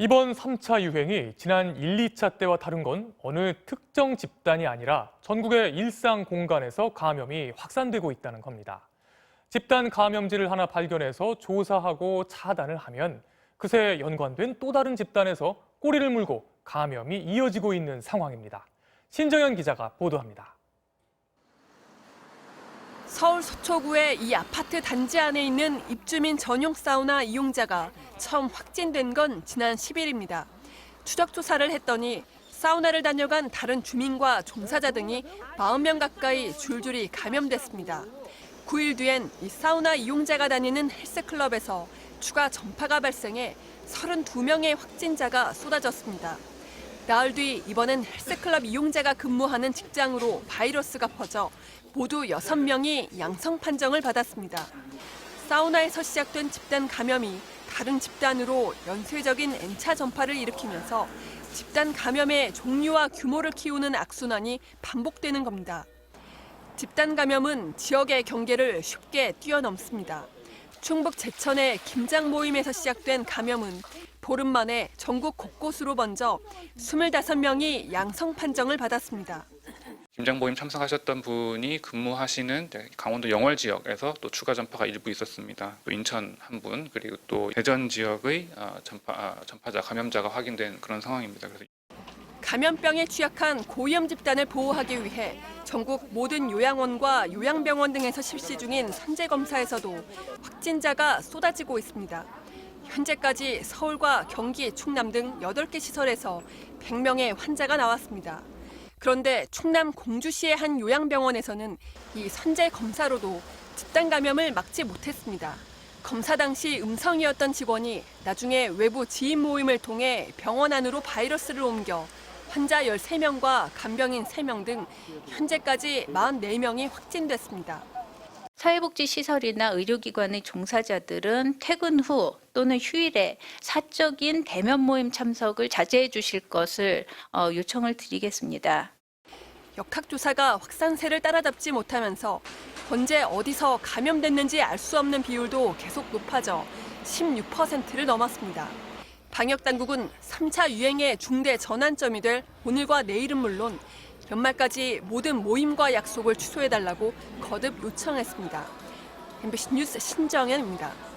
이번 3차 유행이 지난 1, 2차 때와 다른 건 어느 특정 집단이 아니라 전국의 일상 공간에서 감염이 확산되고 있다는 겁니다. 집단 감염지를 하나 발견해서 조사하고 차단을 하면 그새 연관된 또 다른 집단에서 꼬리를 물고 감염이 이어지고 있는 상황입니다. 신정현 기자가 보도합니다. 서울 서초구의 이 아파트 단지 안에 있는 입주민 전용 사우나 이용자가 처음 확진된 건 지난 10일입니다. 추적 조사를 했더니 사우나를 다녀간 다른 주민과 종사자 등이 40명 가까이 줄줄이 감염됐습니다. 9일 뒤엔 이 사우나 이용자가 다니는 헬스클럽에서 추가 전파가 발생해 32명의 확진자가 쏟아졌습니다. 나흘 뒤 이번엔 헬스클럽 이용자가 근무하는 직장으로 바이러스가 퍼져 모두 6명이 양성 판정을 받았습니다. 사우나에서 시작된 집단 감염이 다른 집단으로 연쇄적인 N차 전파를 일으키면서 집단 감염의 종류와 규모를 키우는 악순환이 반복되는 겁니다. 집단 감염은 지역의 경계를 쉽게 뛰어넘습니다. 충북 제천의 김장 모임에서 시작된 감염은 보름 만에 전국 곳곳으로 번져 25명이 양성 판정을 받았습니다. 김장 모임 참석하셨던 분이 근무하시는 강원도 영월 지역에서 또 추가 전파가 일부 있었습니다. 또 인천 한 분, 그리고 또 대전 지역의 전파자, 감염자가 확인된 그런 상황입니다. 그래서 감염병에 취약한 고위험 집단을 보호하기 위해 전국 모든 요양원과 요양병원 등에서 실시 중인 선제 검사에서도 확진자가 쏟아지고 있습니다. 현재까지 서울과 경기, 충남 등 8개 시설에서 100명의 환자가 나왔습니다. 그런데 충남 공주시의 한 요양병원에서는 이 선제 검사로도 집단 감염을 막지 못했습니다. 검사 당시 음성이었던 직원이 나중에 외부 지인 모임을 통해 병원 안으로 바이러스를 옮겨 환자 13명과 간병인 3명 등 현재까지 44명이 확진됐습니다. 사회복지시설이나 의료기관의 종사자들은 퇴근 후 또는 휴일에 사적인 대면 모임 참석을 자제해 주실 것을 요청을 드리겠습니다. 역학조사가 확산세를 따라잡지 못하면서 언제 어디서 감염됐는지 알 수 없는 비율도 계속 높아져 16%를 넘었습니다. 방역당국은 3차 유행의 중대 전환점이 될 오늘과 내일은 물론 연말까지 모든 모임과 약속을 취소해달라고 거듭 요청했습니다. MBC 뉴스 신정현입니다.